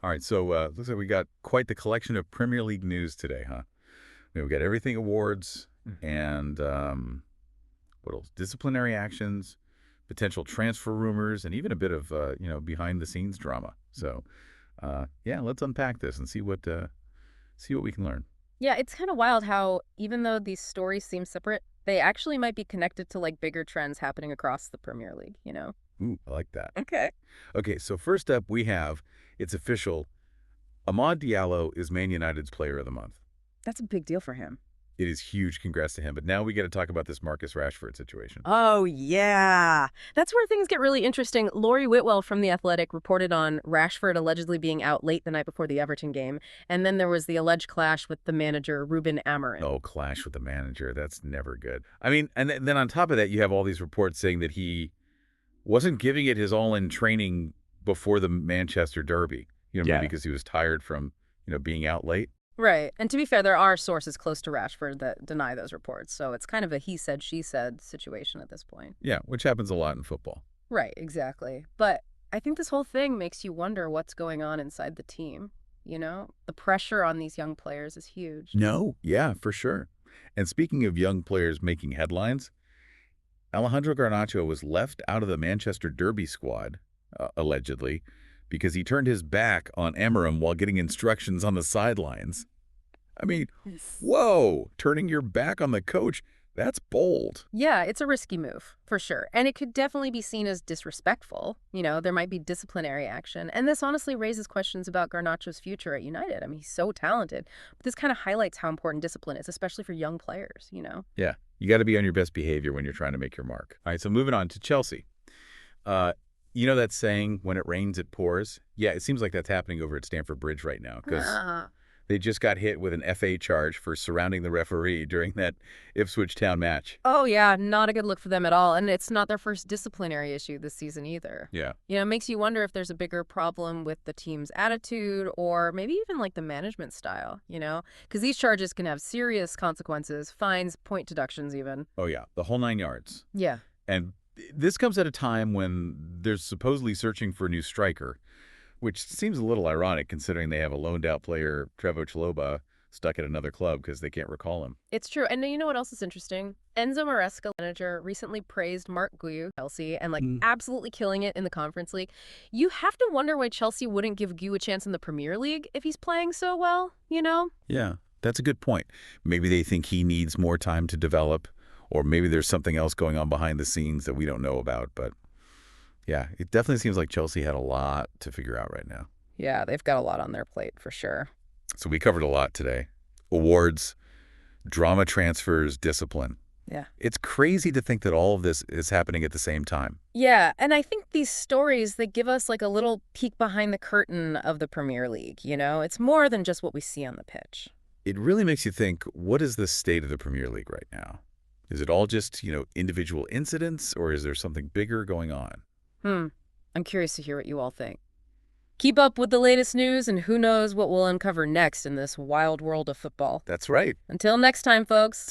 All right, so looks like we got quite the collection of Premier League news today, huh? We got everything awards and what else? Disciplinary actions, potential transfer rumors, and even a bit of behind the scenes drama. So yeah, let's unpack this and see what we can learn. Yeah, it's kind of wild how even though these stories seem separate, they actually might be connected to like bigger trends happening across the Premier League. Ooh, I like that. Okay. Okay, so first up we have it's official. Amad Diallo is Man United's Player of the Month. That's a big deal for him. It is huge. Congrats to him. But now we got to talk about this Marcus Rashford situation. Oh, yeah. That's where things get really interesting. Laurie Whitwell from The Athletic reported on Rashford allegedly being out late the night before the Everton game. And then there was the alleged clash with the manager, Ruben Amorim. Oh, clash with the manager. That's never good. I mean, and then on top of that, you have all these reports saying that he wasn't giving it his all in training before the Manchester Derby. Maybe Yeah. because he was tired from, being out late. Right. And to be fair, there are sources close to Rashford that deny those reports. So it's kind of a he said, she said situation at this point. Yeah, which happens a lot in football. Right, exactly. But I think this whole thing makes you wonder what's going on inside the team. The pressure on these young players is huge. No, yeah, for sure. And speaking of young players making headlines, Alejandro Garnacho was left out of the Manchester Derby squad, allegedly, because he turned his back on Amorim while getting instructions on the sidelines. I mean, Yes. whoa, turning your back on the coach, that's bold. Yeah, it's a risky move, for sure. And it could definitely be seen as disrespectful. There might be disciplinary action. And this honestly raises questions about Garnacho's future at United. I mean, he's so talented. But this kind of highlights how important discipline is, especially for young players. Yeah, you got to be on your best behavior when you're trying to make your mark. All right, so moving on to Chelsea. You know that saying, when it rains, it pours? Yeah, it seems like that's happening over at Stamford Bridge right now because they just got hit with an FA charge for surrounding the referee during that Ipswich Town match. Oh, yeah, not a good look for them at all. And it's not their first disciplinary issue this season either. Yeah. It makes you wonder if there's a bigger problem with the team's attitude or maybe even like the management style. Because these charges can have serious consequences, fines, point deductions even. Oh, yeah, the whole 9 yards. Yeah. And this comes at a time when they're supposedly searching for a new striker, which seems a little ironic considering they have a loaned-out player, Trevoh Chalobah, stuck at another club because they can't recall him. It's true. And you know what else is interesting? Enzo Maresca, manager, recently praised Mark Guiu, Chelsea, and absolutely killing it in the Conference League. You have to wonder why Chelsea wouldn't give Guiu a chance in the Premier League if he's playing so well? Yeah, that's a good point. Maybe they think he needs more time to develop, or maybe there's something else going on behind the scenes that we don't know about. But yeah, it definitely seems like Chelsea had a lot to figure out right now. Yeah, they've got a lot on their plate for sure. So we covered a lot today. Awards, drama transfers, discipline. Yeah. It's crazy to think that all of this is happening at the same time. Yeah, and I think these stories, they give us like a little peek behind the curtain of the Premier League. It's more than just what we see on the pitch. It really makes you think, what is the state of the Premier League right now? Is it all just, individual incidents, or is there something bigger going on? I'm curious to hear what you all think. Keep up with the latest news, and who knows what we'll uncover next in this wild world of football. That's right. Until next time, folks.